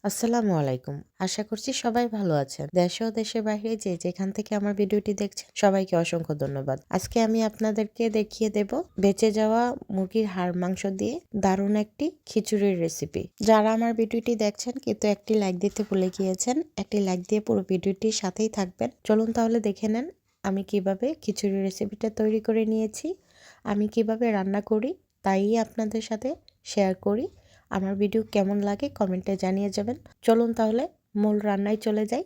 আসসালামু আলাইকুম। আশা করছি সবাই ভালো আছেন। দেশে ও দেশের বাইরে যে যেখান থেকে আমার ভিডিওটি দেখছেন সবাইকে অসংখ্য ধন্যবাদ। আজকে আমি আপনাদেরকে দেখিয়ে দেব বেঁচে যাওয়া মুরগির হাড় মাংস দিয়ে দারুণ একটি খিচুড়ির রেসিপি। যারা আমার ভিডিওটি দেখছেন কিন্তু একটি লাইক দিতে ভুলে গিয়েছেন, একটি লাইক দিয়ে পুরো ভিডিওটির সাথেই থাকবেন। চলুন তাহলে দেখে নেন আমি কিভাবে খিচুড়ির রেসিপিটা তৈরি করে নিয়েছি। আমি কিভাবে রান্না করি তাই আপনাদের সাথে শেয়ার করি। আমার ভিডিও কেমন লাগে কমেন্টে জানিয়ে যাবেন। চলুন তাহলে মূল রান্নায় চলে যাই।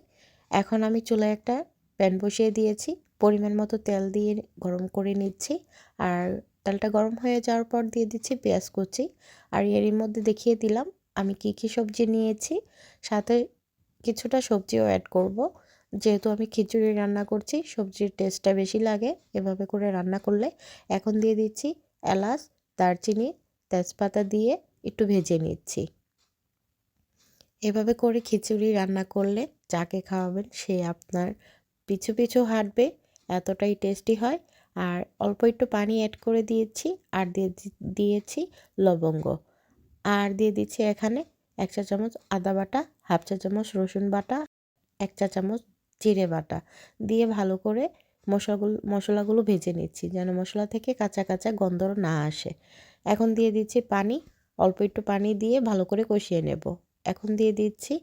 এখন আমি চুলায় একটা প্যান বসিয়ে দিয়েছি, পরিমাণ মতো তেল দিয়ে গরম করে নিচ্ছি। আর তেলটা গরম হয়ে যাওয়ার পর দিয়ে দিচ্ছি পেঁয়াজ কুচি। আর এরই মধ্যে দেখিয়ে দিলাম আমি কি কি সবজি নিয়েছি, সাথে কিছুটা সবজিও অ্যাড করব। যেহেতু আমি খিচুড়ি রান্না করছি, সবজির টেস্টটা বেশি লাগে এভাবে করে রান্না করলে। এখন দিয়ে দিচ্ছি এলাচ, দারচিনি, তেজপাতা দিয়ে একটু ভেজে নিচ্ছি। এভাবে করে খিচুড়ি রান্না করলে যাকে খাওয়াবেন সে আপনার পিছু পিছু হাঁটবে, এতটাই টেস্টি হয়। আর অল্প একটু পানি অ্যাড করে দিয়েছি, আর দিয়েছি লবঙ্গ। আর দিয়ে দিচ্ছি এখানে 1 চা চামচ আদা বাটা, 1/2 চা চামচ রসুন বাটা, 1 চা চামচ জিরে বাটা দিয়ে ভালো করে মশলাগুলো ভেজে নিচ্ছি, যেন মশলা থেকে কাঁচা কাঁচা গন্ধ না আসে। এখন দিয়ে দিচ্ছি পানি, অল্প একটু পানি দিয়ে ভালো করে কষিয়ে নেব। এখন দিয়ে দিচ্ছি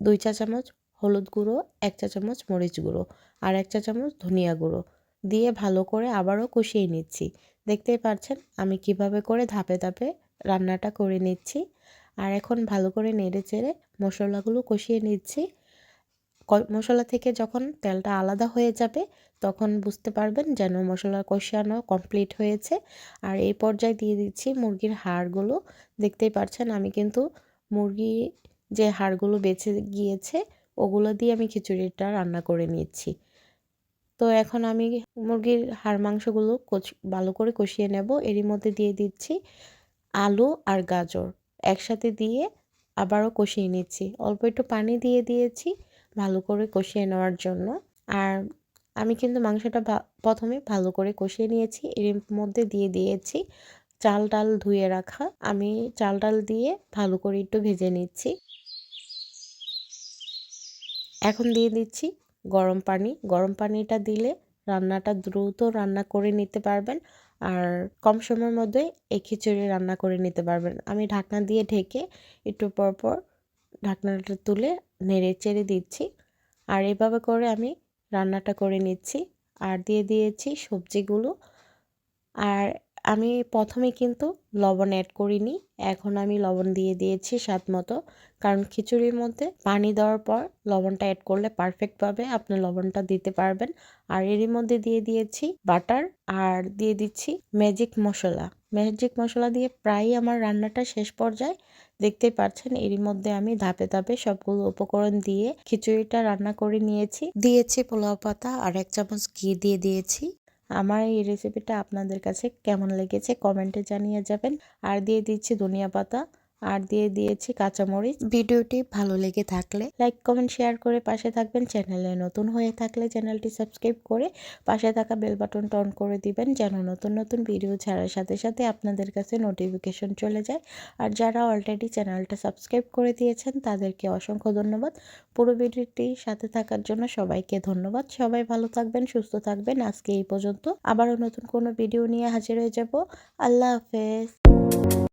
2 চা চামচ হলুদ গুঁড়ো, 1 চা চামচ মরিচ গুঁড়ো, আর 1 চা চামচ ধনিয়া গুঁড়ো দিয়ে ভালো করে আবারও কষিয়ে নিচ্ছি। দেখতেই পাচ্ছেন আমি কিভাবে করে ধাপে ধাপে রান্নাটা করে নিচ্ছি। আর এখন ভালো করে নেড়ে চেড়ে মশলাগুলো কষিয়ে নিচ্ছি। মশলা থেকে যখন তেলটা আলাদা হয়ে যাবে তখন বুঝতে পারবেন যেন মশলা কষানো কমপ্লিট হয়েছে। আর এই পর্যায়ে দিয়ে দিচ্ছি মুরগির হাড়গুলো। দেখতেই পাচ্ছেন আমি কিন্তু মুরগি যে হাড়গুলো বেঁচে গিয়েছে ওগুলো দিয়ে আমি খিচুড়িটা রান্না করে নিচ্ছি। তো এখন আমি মুরগির হাড় মাংসগুলো ভালো করে কষিয়ে নেব। এরই মধ্যে দিয়ে দিচ্ছি আলু আর গাজর একসাথে দিয়ে আবারও কষিয়ে নিচ্ছি। অল্প একটু পানি দিয়ে দিয়েছি ভালো করে কষিয়ে নেওয়ার জন্য। আর আমি কিন্তু মাংসটা প্রথমে ভালো করে কষিয়ে নিয়েছি। এর মধ্যে দিয়ে দিয়েছি চাল ডাল ধুয়ে রাখা। আমি চাল ডাল দিয়ে ভালো করে একটু ভেজে নিচ্ছি। এখন দিয়ে দিচ্ছি গরম পানি। গরম পানিটা দিলে রান্নাটা দ্রুত রান্না করে নিতে পারবেন, আর কম সময়ের মধ্যে এই খিচুড়ি রান্না করে নিতে পারবেন। আমি ঢাকনা দিয়ে ঢেকে একটু পর পর ঢাকনাটা তুলে নেড়ে চেড়ে দিচ্ছি। আর এভাবে করে আমি রান্নাটা করে নিচ্ছি। আর দিয়ে দিয়েছি সবজিগুলো। আর আমি প্রথমে কিন্তু লবণ অ্যাড করিনি, এখন আমি লবণ দিয়ে দিয়েছি স্বাদ মতো। কারণ খিচুড়ির মধ্যে পানি দেওয়ার পর লবণটা অ্যাড করলে পারফেক্টভাবে আপনি লবণটা দিতে পারবেন। আর এরই মধ্যে দিয়ে দিয়েছি বাটার, আর দিয়ে দিচ্ছি ম্যাজিক মশলা। ম্যাজিক মশলা দিয়ে প্রায় আমার রান্নাটা শেষ পর্যায়ে। দেখতেই পাচ্ছেন এরই মধ্যে আমি ধাপে ধাপে সবগুলো উপকরণ দিয়ে খিচুড়িটা রান্না করে নিয়েছি। দিয়েছি পোলাও পাতা আর 1 চামচ ঘি দিয়ে দিয়েছি। আমার এই রেসিপিটা আপনাদের কাছে কেমন লেগেছে কমেন্টে জানিয়ে যাবেন। আর দিয়ে দিচ্ছি ধনিয়া পাতা, আর দিয়ে দিয়েছি কাঁচামরিচ। ভিডিওটি ভালো লেগে থাকলে লাইক কমেন্ট শেয়ার করে পাশে থাকবেন। চ্যানেলে নতুন হয়ে থাকলে চ্যানেলটি সাবস্ক্রাইব করে পাশে থাকা বেল বাটনটা অন করে দিবেন, যেন নতুন নতুন ভিডিও ছাড়ার সাথে সাথে আপনাদের কাছে নোটিফিকেশন চলে যায়। আর যারা অলরেডি চ্যানেলটা সাবস্ক্রাইব করে দিয়েছেন তাদেরকে অসংখ্য ধন্যবাদ। পুরো ভিডিওটির সাথে থাকার জন্য সবাইকে ধন্যবাদ। সবাই ভালো থাকবেন, সুস্থ থাকবেন। আজকে এই পর্যন্ত, আবারও নতুন কোনো ভিডিও নিয়ে হাজির হয়ে যাব। আল্লাহ হাফেজ।